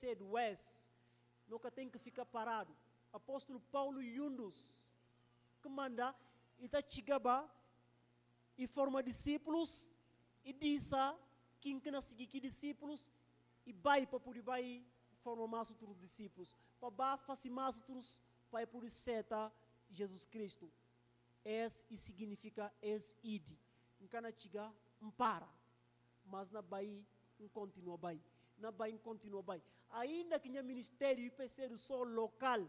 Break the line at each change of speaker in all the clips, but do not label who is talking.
cedo és, nunca tem que ficar parado. Apóstolo Paulo Yundos, que manda, e está chegando e forma discípulos, e diz quem que não seguir que discípulos, e vai para poder vai formar mais outros discípulos, para fazer mais outros, para poder seta Jesus Cristo. Es e significa es id. Não chega, não para, mas na vai, não continua vai. Na vai, não continua vai. Ainda que no ministério e ser só local,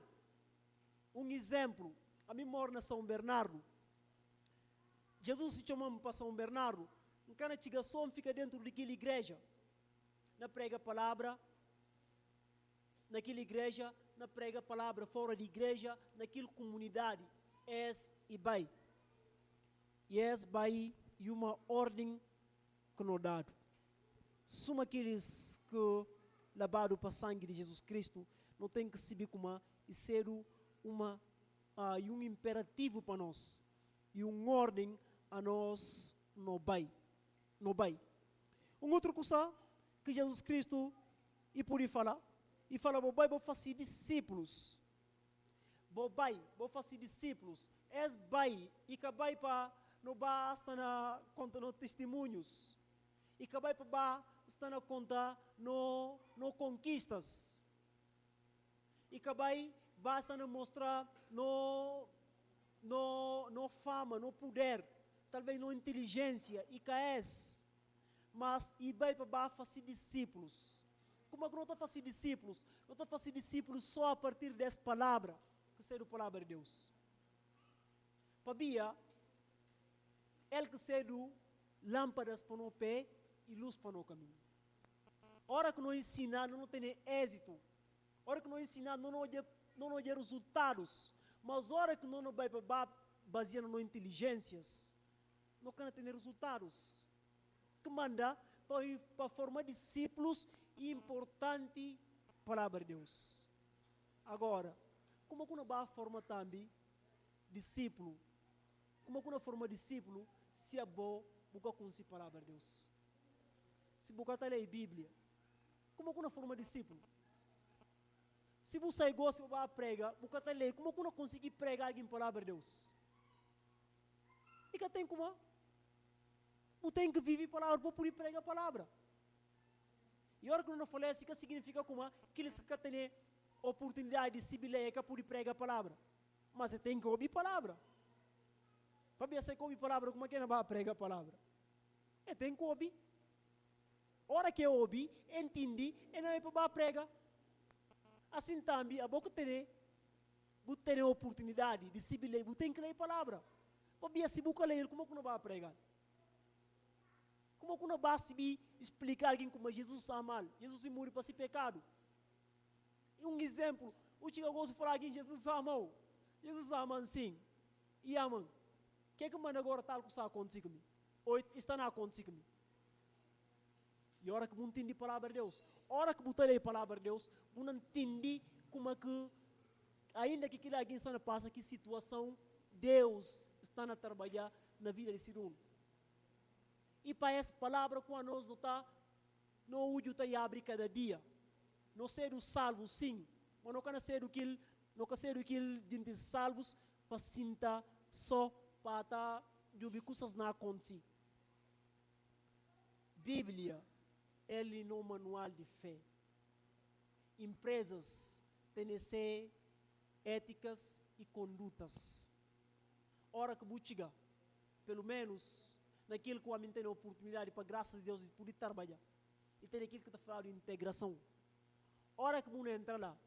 exemplo, a mim moro na São Bernardo. Jesus se chama para São Bernardo. Não chega só, fica dentro daquela igreja. Na prega a palavra, naquela igreja, na prega a palavra fora da igreja, naquela comunidade. Es e vai. E es vai e uma ordem que nos dado. Suma aqueles que lavado para sangue de Jesus Cristo, não tem que se como e ser um imperativo para nós e uma ordem a nós no vai. Outra coisa que Jesus Cristo e por falar, e fala, vou fazer discípulos. Vou fazer discípulos. Es vai, e que vai para, não basta na conta nos testemunhos. E que vai para, está na conta no conquistas. E que vai, basta na mostrar no fama, no poder, talvez no inteligência, e que mas e vai para fazer discípulos. Como é que não está fazendo discípulos? Não está fazendo discípulos só a partir dessa palavra, que seja a palavra de Deus. Pabia, ele que seja lâmpadas para o pé e luz para o caminho. Hora que não ensinar, não tem êxito. Hora que não ensinar, não tem resultados. Mas hora que não vai baseado nas inteligências, não can ter resultados. Que manda para formar discípulos e importante palavra de Deus. Agora, como que não vai formar também discípulo? Como que não forma discípulo se é bom buscar com a palavra de Deus? Se buscar a ler a Bíblia, como que não forma discípulo? Se você gosta de pregar, buscar a ler, como que não consegue pregar em palavra de Deus? E que tem como? Você tem que viver a palavra para poder pregar a palavra. E a hora que eu não falei assim, que significa como? Que eles que têm oportunidade de se ler, que poder pregar a palavra. Mas você tem que ouvir a palavra. Para você ouvir a palavra, como é que não vai pregar a palavra? É tem que ouvir. A hora que eu ouvi, entendi, e não é para pregar. Assim também, a boca tem a oportunidade de se ler, você tem que ler a palavra. Para se você ler, como é que não vai pregar? Como que não basta explicar alguém como Jesus ama? Jesus morreu para esse pecado. E exemplo, o que eu gosto de falar que Jesus amou. Jesus ama sim. E ama. O que manda agora tal que está acontecendo comigo? Ou está na acontecendo comigo? E a hora que você entende a palavra de Deus, a hora que você lê a palavra de Deus, você entende como é que, ainda que aquele alguém está na passa, que situação Deus está a trabalhar na vida desse mundo. E para essa palavra, quando nós não está, não o está abre cada dia. Não ser os salvos, sim, mas não quer ser o que gente salvos para sentar só para estar de coisas não acontecer. Bíblia, ele no manual de fé. Empresas têm que ser éticas e condutas. Ora que buchiga, pelo menos naquilo que o homem tem a oportunidade para, graças a Deus, poder trabalhar. E tem aquilo que está falando de integração. Hora que você entra lá,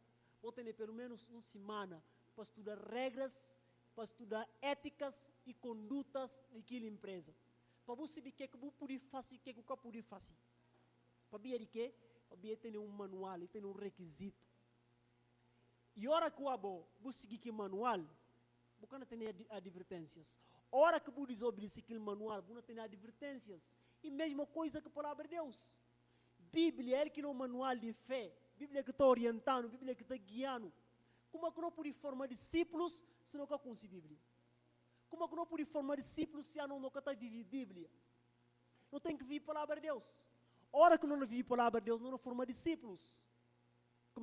você tem pelo menos uma semana para estudar regras, para estudar éticas e condutas daquela empresa. Para você saber o que você pode fazer, o que você pode fazer. Para ver de quê? Para ver tem um manual, tem um requisito. E hora que você seguir aquele manual, você não tem advertências. Hora que você desobedecer aquele manual, você não tem advertências. E mesma coisa que a palavra de Deus. Bíblia é que não é um manual de fé. Bíblia que está orientando, Bíblia que está guiando. Como é que não pode formar discípulos se não conhece Bíblia? Como é que não pode formar discípulos se não está vivendo Bíblia? Não tem que viver a palavra de Deus. Hora que não vive a palavra de Deus, não forma discípulos.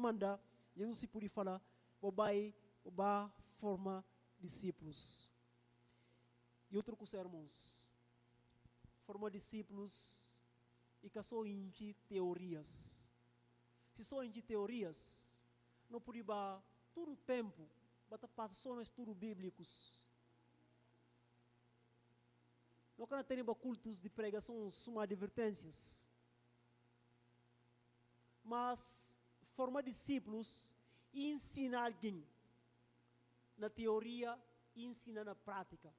manda, Jesus se pode falar, vai formar discípulos. E outra coisa, irmãos, formar discípulos e que só em teorias. Se só em teorias, não pode todo o tempo, passa só nos estudos bíblicos. Não quero ter cultos de pregação, suma advertências. Mas formar discípulos e ensinar alguém na teoria e ensinar na prática.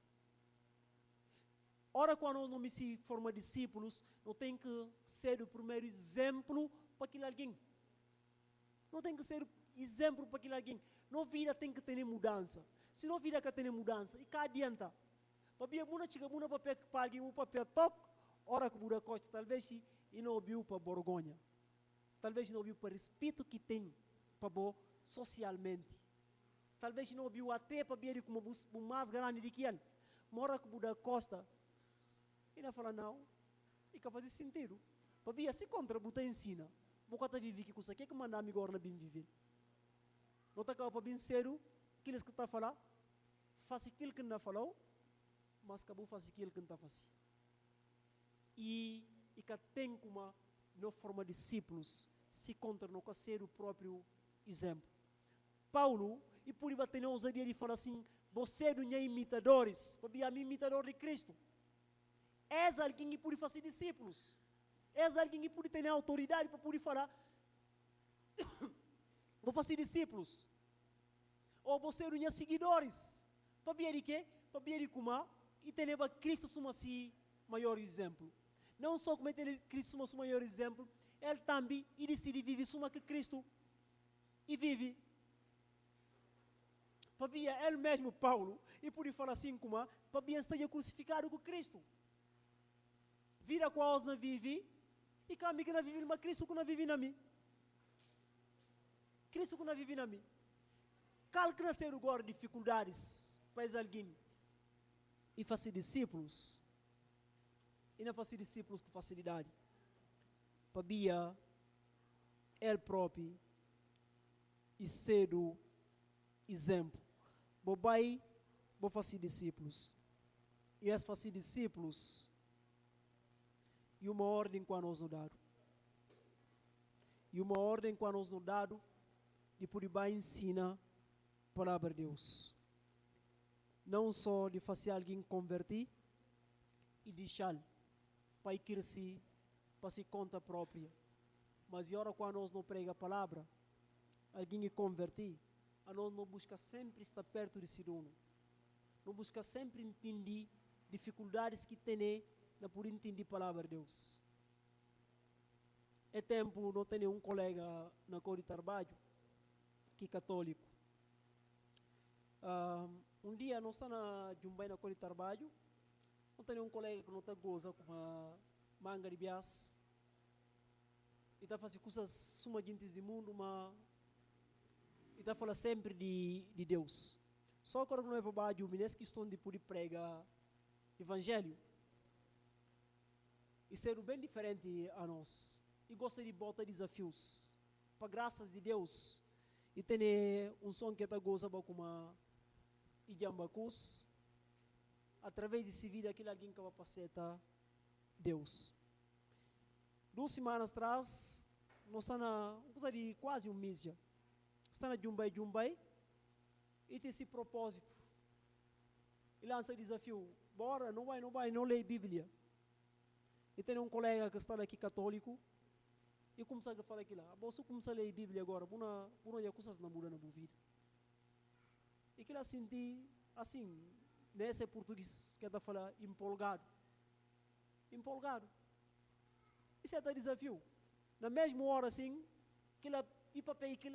Ora, quando nós não se formar discípulos, não tem que ser o primeiro exemplo para aquele alguém. Não tem que ser exemplo para aquele alguém. Não vida tem que ter mudança. Se não vida que tem mudança, e cá adianta. Para muna chega muna papel que pague um papel toque, ora que muda costa, talvez e não ouviu para vergonha. Talvez não ouviu para respeito que tem para socialmente. Talvez não ouviu até para ver como mais grande do que ele. Mora que muda costa. E não fala não. E que faz sentido. Para se contra buta ensina. Boca tá viver que coisa que manda amigo agora bem viver. Não está para bem sério, aqueles que está a falar, faz aquilo que não falou, mas acabou faz aquilo que não está fazendo. E que tem como não forma discípulos, se contra não ser o próprio exemplo. Paulo, e por aí tem a ousadia de falar assim, você não é imitadores, porque é imitador de Cristo. És alguém que pode fazer discípulos. És alguém que pode ter autoridade para poder falar, vou fazer discípulos. Ou você não é seguidores. Para ver de quê? Para ver de como e ter Cristo como assim maior exemplo. Não só como ter Cristo como maior exemplo, ele também e decide viver como que Cristo e vive. Para ver ele mesmo Paulo e por falar assim como para ver estar crucificado com Cristo. Vira qual não vive e que não vive, mas Cristo que não vive na mim. Cristo que não vive na mim. Calcula ser agora dificuldades para alguém e fazer discípulos. E não fazer discípulos com facilidade. Para Bia, ele próprio e ser o exemplo. Bobai, vou fazer discípulos. E as fazer discípulos e uma ordem que nós nos dado. E uma ordem que nós nos dado de poder ensinar a palavra de Deus. Não só de fazer alguém converter e deixar para crescer, para se conta própria. Mas e hora quando nós não prega a palavra, alguém converter, a nós não busca sempre estar perto de Sidono. Não busca sempre entender dificuldades que tem na por entender a palavra de Deus. É tempo, não tenho um colega na cor de trabalho que é católico. Um dia nós estamos na cor de trabalho, não tenho um colega que não está goza com uma manga de bias e está fazendo coisas sumagintes do mundo, mas e está falando sempre de Deus. Só que não é para baixo, mas questão de poder pregar evangelho. E ser bem diferente a nós. E gosta de botar desafios. Para graças de Deus. E ter um som que está gozando com uma Ijambacus. Através de se vida aquele alguém que vai passar Deus. 2 semanas atrás, nós estamos na coisa de quase um mês já. Está na Jumbai, e tem esse propósito. E lança desafio, bora, não vai, não lê Bíblia. E tem um colega que está aqui católico, e começa a falar aquilo lá, você começa a ler Bíblia agora, buna já coisas não mudam na minha vida. E que ela senti, assim, nesse português que ela fala, empolgado. Isso é o desafio. Na mesma hora, assim, que ela e papel que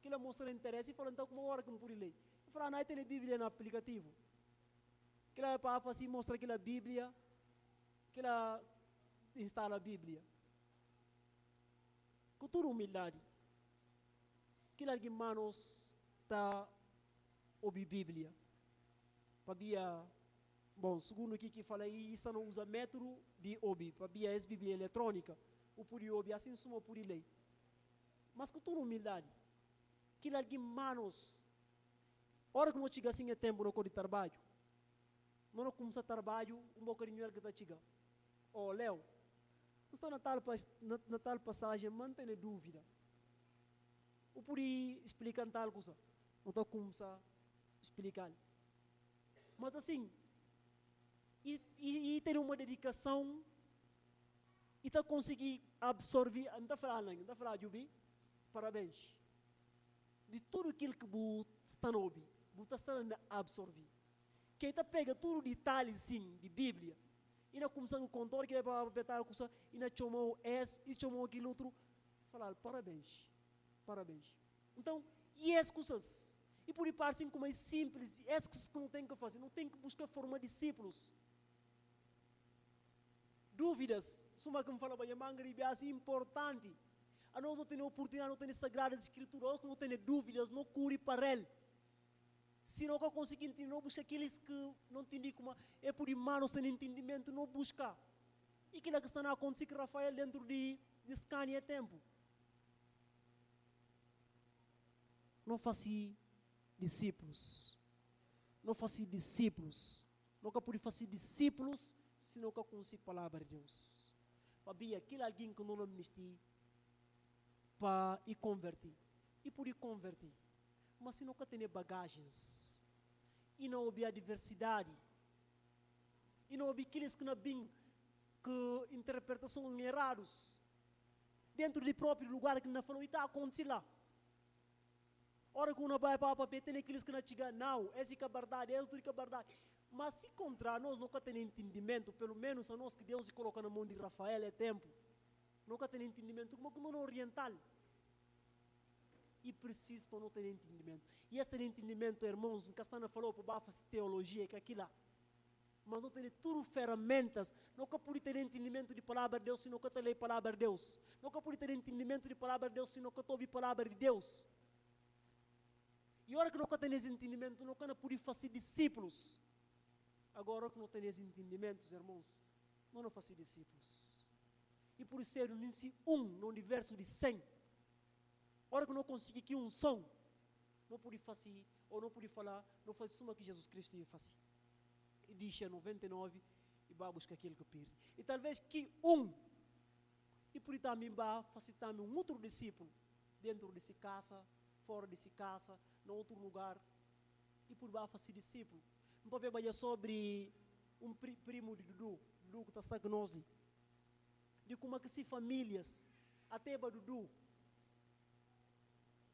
ela mostra interesse e fala, então, como hora que eu pude ler? Eu falo, não, tem a Bíblia no aplicativo. Que ela para assim, mostra aquela Bíblia, que ela instala a Bíblia. Com toda humildade. Que alguém manos está ouvir Bíblia. Para bom, segundo o que fala aí, isso não usa método de ouvir. Para Bíblia é Bíblia eletrônica. O puri ouvir, assim suma puri ler. mas com toda humildade. Que alguém manos, hora que não chega assim é tempo no de trabalho, não começa a trabalho, um bocadinho que está chegando. Oh, Léo, está na tal passagem, mantém dúvida. O por explicar tal coisa, não está começar a explicar. Mas assim, e ter uma dedicação, e está conseguir absorver, não está falando, Jubi, parabéns. De tudo aquilo que você está a ouvir, você está a absorver. Quem está pega tudo os detalhes, sim, de Bíblia, e não começa a contar que vai para a coisa, e não chamou esse, e chamou aquele outro, falar, parabéns, parabéns. Então, e essas coisas, e por aí parecem como é simples, essas coisas que não tem que fazer, não tem que buscar formar discípulos. Dúvidas, suma que me fala, é assim importante. A nós não temos oportunidade, não temos sagradas escrituras, não temos dúvidas, não cure para ele. Se não conseguir entender, não busca aqueles que não entendem como é por irmãos têm entendimento, não busca. E aquilo que está a acontecer com Rafael dentro de Scania é tempo. Não faça discípulos. Não faça discípulos. Nunca pode fazer discípulos se não conhecer a palavra de Deus. Sabia, aquele alguém que não amnistia para ir converter. E por ir converter. Mas se nunca tem bagagens. E não houve a diversidade. E não houve aqueles que não bem que interpretações erradas. Dentro do próprio lugar que não falou, e está acontecendo lá. Ora que não vai para o papel, tem aqueles que não chegam, não, esse que é verdade, esse que é verdade. Mas se contra nós nunca tem entendimento, pelo menos a nós que Deus se coloca na mão de Rafael é tempo. Nunca tem entendimento, como que não é oriental. E precisa para não ter entendimento. E este entendimento, irmãos, que está falou para fazer teologia, que aquilo lá. Mas não tem tudo ferramentas. Nunca pode ter entendimento de palavra de Deus se nunca ler a palavra de Deus. Nunca pode ter entendimento de palavra de Deus se nunca ouvir a palavra de Deus. E a hora que nunca tem esse entendimento, nunca pode fazer discípulos. Agora que não tem esse entendimento, irmãos, não fazer discípulos. E por ser no universo de 100. A hora que não conseguir aqui um som, não pode fazer, ou não pode falar, não faz suma que Jesus Cristo ia fazer. E deixa 99 e vai buscar aquele que perde. E talvez que e por também vai fazer também um outro discípulo, dentro desse casa, fora desse casa, em outro lugar, e por vai fazer discípulo. Não pode ver sobre um primo de Dudu que está conosco, de como é que se famílias, até para Dudu,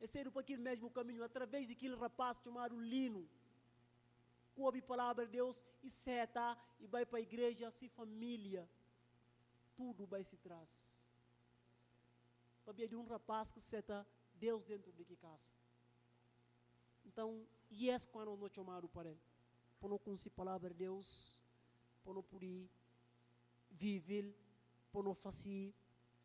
é ser para aquele mesmo caminho, através daquele rapaz chamado Lino, que ouve a palavra de Deus e seta, e vai para a igreja, se família, tudo vai se traz. Para ver de um rapaz que seta Deus dentro de que casa. Então, e é quando nós chamamos para ele. Para não conhecer a palavra de Deus, para não poder viver, para não fazer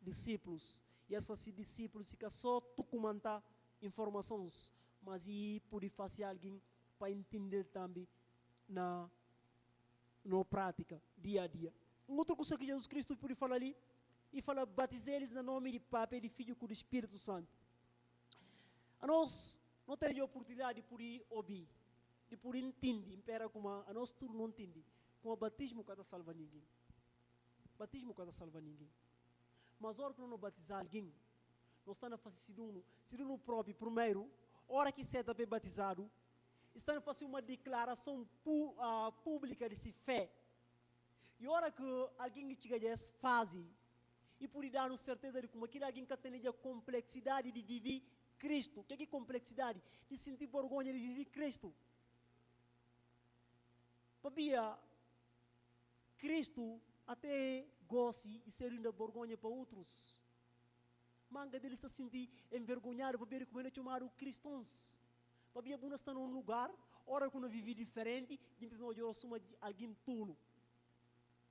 discípulos. E as fazer discípulos fica só documentar informações, mas e poder fazer alguém para entender também na prática, dia a dia. Outra coisa que Jesus Cristo pode falar ali, e fala, batizei eles no nome de Pai, de Filho e do Espírito Santo. A nós não temos a oportunidade de poder ouvir, de poder entender, impera como a nós tudo não entende, como o batismo cada salva ninguém. Batismo cada salva ninguém. Mas a hora que não batizar alguém, nós estamos a fazer segundo próprio, primeiro, hora que você está bem batizado, estamos a fazer uma declaração pública de fé. E a hora que alguém que chega faz, e por dar-nos certeza de como aquele alguém que tem a complexidade de viver Cristo. O que é complexidade? De sentir vergonha de viver Cristo. Sabia, Cristo até gosta de ser ainda vergonha para outros. Manga deles se sentir envergonhado para ver como ele é chamado cristãos. Sabia, quando está num lugar, hora que não vive diferente, gente não olhou suma alguém tulo.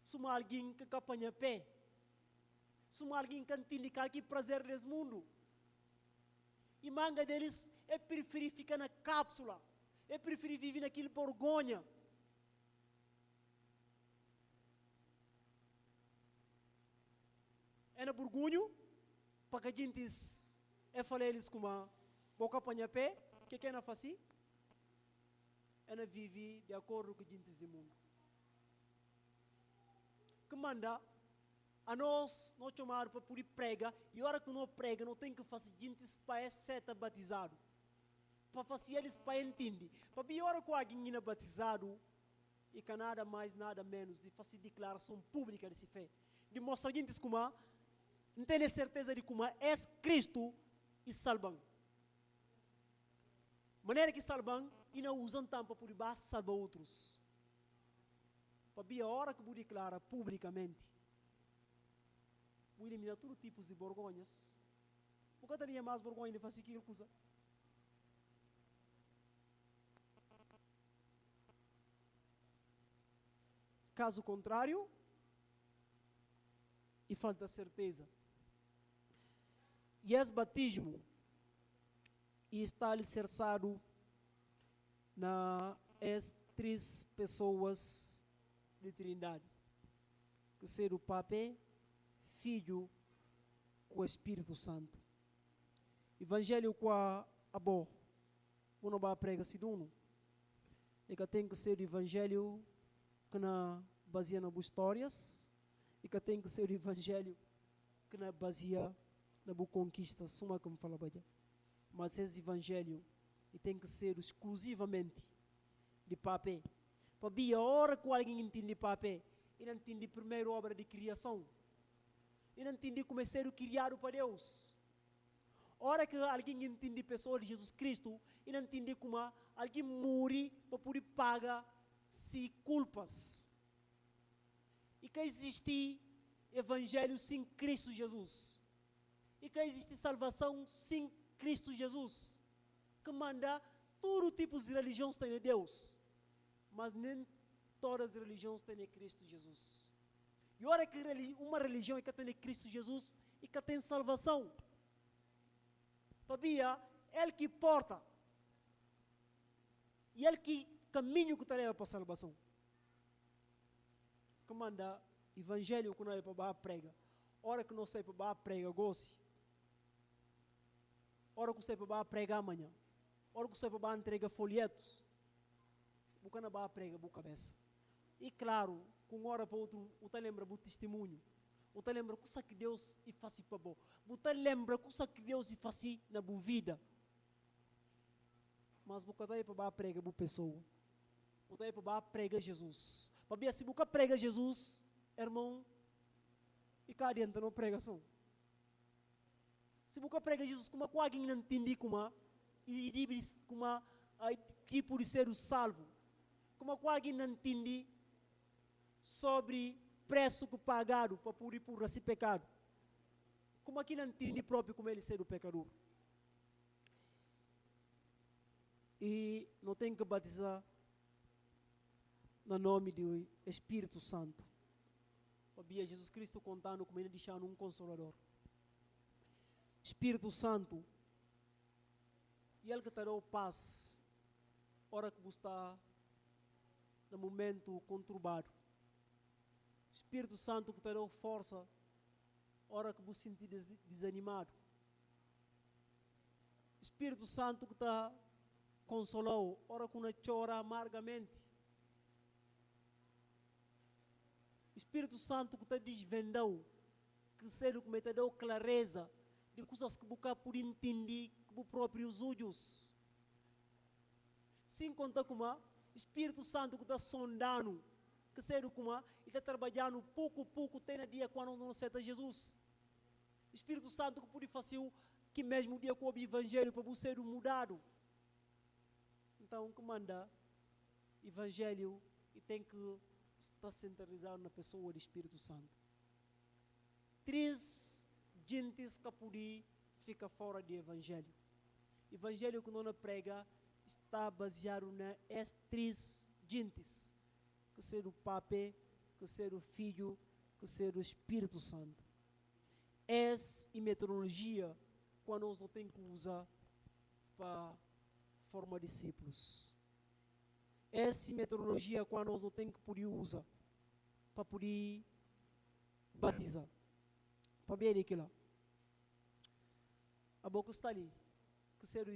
Suma alguém que apanha pé. Suma alguém que entende que prazer desse mundo. E manga deles é preferir ficar na cápsula. É preferir viver naquele vergonha. É na burgunho, para que a gente Eu falei eles como a boca apanha pé, que não faz assim? Ela vive de acordo com os gentes do mundo. Que manda a nós não chamar para poder pregar, e a hora que não prega, não tem que fazer gentes para ser batizado. Para fazer eles para entender. Para a hora que alguém é batizado, e que nada mais, nada menos de fazer declaração pública desse fé. De mostrar a gente como não tem certeza de como é Cristo e salvam. Maneira que salvam e não usam tanto para poder salvar outros. Para a hora que vou declarar publicamente, vou eliminar todos os tipos de vergonhas. Por que teria mais vergonha de fazer aquilo coisa? Caso contrário, e falta certeza. E esse batismo e está alicerçado nas 3 pessoas de Trindade, que ser o Pai, Filho com o Espírito Santo. Evangelho com a abo, não vai pregar se não, e que tem que ser o evangelho que na baseia nas histórias e que tem que ser o evangelho que na baseia na boa conquista, suma como fala bem. Mas esse evangelho e tem que ser exclusivamente de papel. Para a hora que alguém entende papel, e não entende a primeira obra de criação, e não entende como é ser criado para Deus. A hora que alguém entende a pessoa de Jesus Cristo, e não entende como alguém morre para poder pagar se culpas. E que existe evangelho sem Cristo Jesus. E que existe salvação sem Cristo Jesus. Que manda todo tipo de religiões tem Deus. Mas nem todas as religiões têm Cristo Jesus. E olha que uma religião que tem Cristo Jesus e que tem salvação. Sabia? Ele que porta. E ele que caminho que te leva para a salvação. Que manda evangelho que não é para prega. Hora que não sei para prega, goste. Hora que você para pregar amanhã. Hora que você para entregar folhetos. Porque não vai pregar a cabeça. E claro, com hora para outro, você lembra do testemunho. Você lembra que Deus e faz para bom. Você lembra que Deus e faz na boa vida. Mas você daí para pregar a pessoa. Você daí para pregar Jesus. Para se você prega Jesus, irmão, e cá adianta não pregação. Se você prega Jesus, como alguém não entende como que por ser o salvo. Como alguém não entende sobre preço que pagaram para por esse pecado. Como aqui não entende próprio como ele ser o pecador. E não tem que batizar no nome do Espírito Santo. Sabia Jesus Cristo contando como ele deixando um consolador. Espírito Santo, e ele que te dá paz, hora que você está no momento conturbado. Espírito Santo que te dá força, hora que você se sentir desanimado. Espírito Santo que te consolou, hora que você chora amargamente. Espírito Santo que te desvendou, que ser como te deu clareza de coisas que você pode entender com os próprios olhos. Sem contar com o Espírito Santo que está sondando, que ser como e está trabalhando pouco a pouco, tem no dia quando não aceita Jesus. Espírito Santo que pode fazer que mesmo dia com o Evangelho para você ser mudado. Então, que manda Evangelho e tem que estar centralizado na pessoa do Espírito Santo. 3 gentes que podem ficar fora do Evangelho. Evangelho que não prega está baseado nas 3 gentes. Que ser o Pai, que ser o Filho, que ser o Espírito Santo. Essa metodologia quando nós não temos que usar para formar discípulos. Essa metodologia quando nós não temos que poder usar para poder batizar. Para ver aquilo lá. A boca está ali. Que ser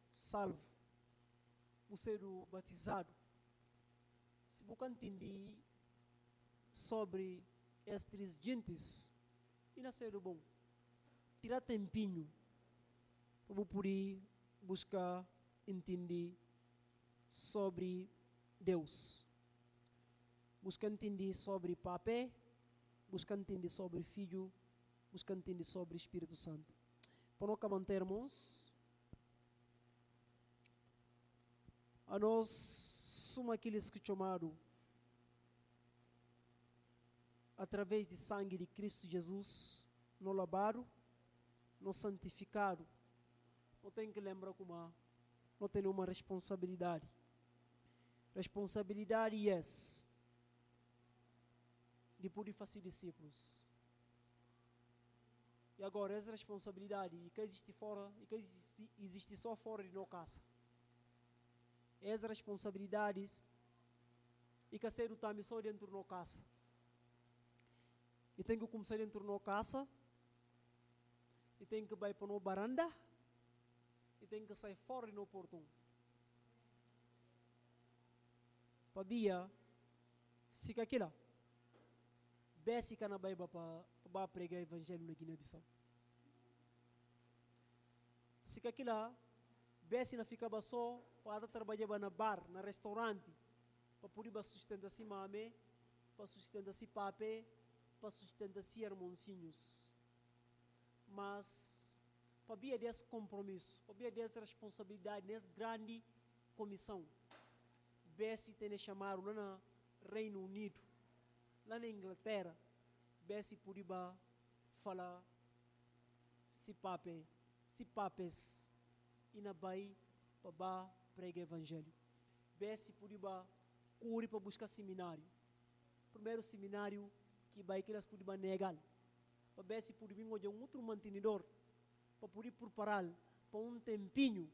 salvo. O ser batizado. Se você entender sobre estes gentes, e não ser bom. Tirar tempinho para você poder buscar entender sobre Deus. Buscar entender sobre Papai, buscar entender sobre Filho, buscar entender sobre Espírito Santo. Para nós mantermos, a nós somos aqueles que chamaram através do sangue de Cristo Jesus, no lavado, no santificado. Não tem que lembrar como não tem uma responsabilidade. Responsabilidade é de poder fazer discípulos. E agora essa responsabilidade e que existe fora e que existe só fora de nossa casa. Essas responsabilidades e que ser também só dentro de nossa casa. E tem que começar dentro de nossa casa. E tem que ir para a baranda. E tem que sair fora de nosso portão. Pabia, se que aquilo, basic na Bíblia para pregar o evangelho na Guiné-Bissau. Se que aquilo, basic na ficava só para trabalhar na bar, na restaurante, para poder sustentar si mame, para sustentar si pape, para sustentar si irmãozinhos. Mas para desse compromisso, para dessa responsabilidade, nessa grande comissão. Bessie tem chamado lá no Reino Unido, lá na Inglaterra, Bessie podia falar si papes, e na Bahia para pregar evangelho. Bessie podia correr para buscar seminário. Primeiro seminário que vai que elas podiam negar. Para Bessie podia vir um outro mantenedor, para poder preparar para um tempinho,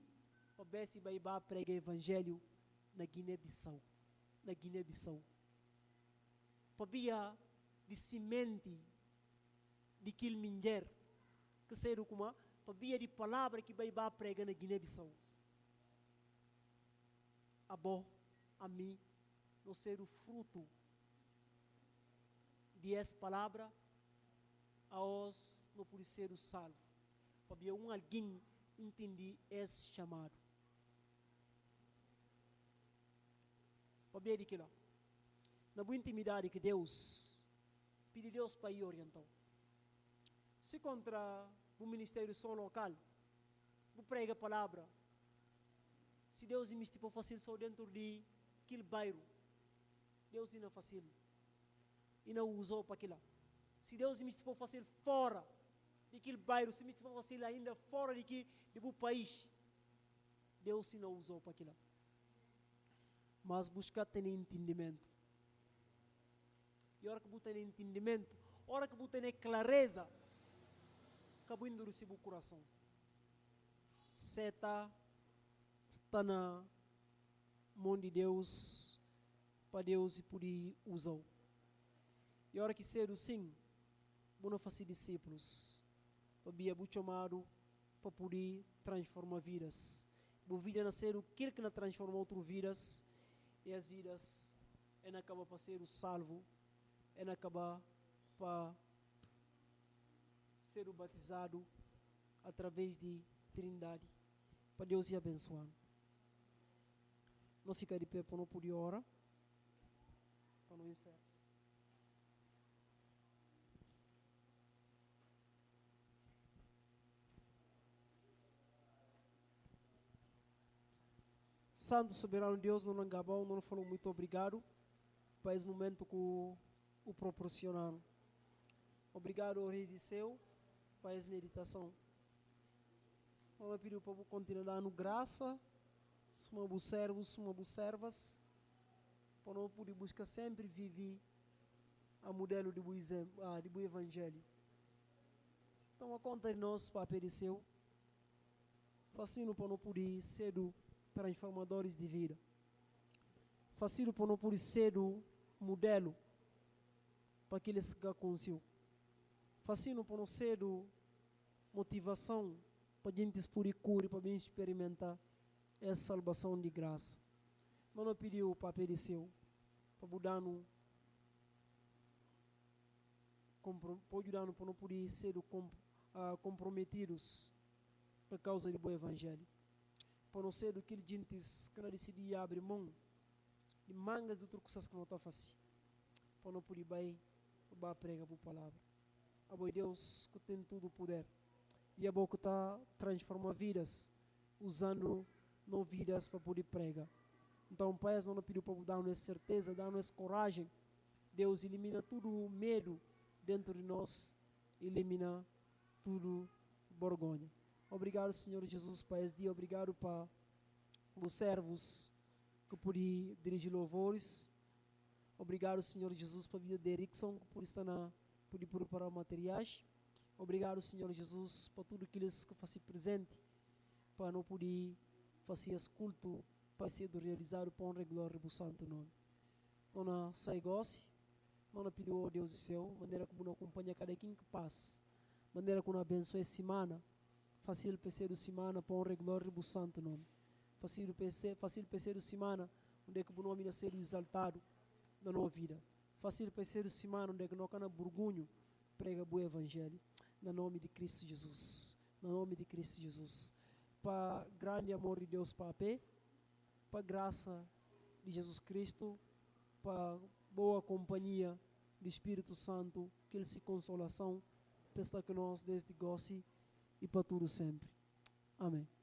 para Bessie vai pregar evangelho na Guiné-Bissau. Na Guiné-Bissau. Pabia de semente de Quilminger, que sei como, pabia de palavra que vai pregar na Guiné-Bissau. A mim, não ser o fruto de essa palavra, a os não por ser o salvo. Pabia alguém entender esse chamado. Para ver aquilo. Na boa intimidade que Deus pede Deus para ir orientar. Se contra o ministério só local, o prega a palavra. Se Deus me estipou fácil só dentro de aquele bairro, Deus não fácil. E não usou para aquilo. Se Deus me estipou fácil fora de aquele bairro, se me estipou fácil ainda fora do país, Deus não usou para aquilo. Mas buscar ter entendimento. E a hora que você tem entendimento, a hora que você tem clareza, acabou indo receber o coração. Seta está na mão de Deus, para Deus poder usar. E a hora que ser assim, você fazer discípulos, para ser chamado, para poder transformar vidas. A vida nascer o que não transforma outras vidas. E as vidas, ela acaba para ser o salvo, ela acaba para ser o batizado através de Trindade. Para Deus ir abençoando. Não fica de pé para não poder orar. Para não encerrar. Santo Soberano Deus, não engabou, não falou muito obrigado para esse momento que o proporcionaram. Obrigado ao Rei de Seu para essa meditação. Vamos pedir para você continuar dando graça, somos servos, somos servas, para não poder buscar sempre viver a modelo de bom evangelho. Então, a conta de nós, Pai de Seu, facinho para não poder ser transformadores de vida. Facilito para não poder ser o modelo para aqueles que conheceu. Facilito para não ser motivação para a gente por cura, para a gente experimentar essa salvação de graça. Não nos pediu para pedir seu, para mudar-nos, para ajudar-nos para não poder ser comprometidos por causa do bom evangelho. Para não ser do que a gente que não decidir abrir mão de mangas de outras coisas que não está fazendo. Para não poder ir para pregar por palavra. A boa Deus que tem todo o poder. E a boa que está transformando vidas, usando não vidas para poder pregar. Então, Pai, não pediu para dar-nos certeza, dar-nos coragem. Deus elimina todo o medo dentro de nós, elimina tudo vergonha. Obrigado, Senhor Jesus, para esse dia. Obrigado para os servos que pude dirigir louvores. Obrigado, Senhor Jesus, para a vida de Erickson, que por estar pude preparar materiais. Obrigado, Senhor Jesus, por tudo aqueles que fazem presente, para não poder fazer esse culto, para ser realizado para honra e glória do santo nome. Não sai goce, não pediu ao Deus do céu, maneira como não acompanha cada quem que passa, maneira como abençoa essa semana, fazer o PC da semana para honra e glória do santo nome. Fazer o PC da semana, onde é que o nome vai ser exaltado na nossa vida. Fazer o PC da semana, onde é que não cana burgunho, prega o evangelho. No nome de Cristo Jesus. No nome de Cristo Jesus. Para grande amor de Deus, Pai, para graça de Jesus Cristo, para boa companhia do Espírito Santo, que Ele se consolação, está com nós desde goce e para tudo sempre. Amém.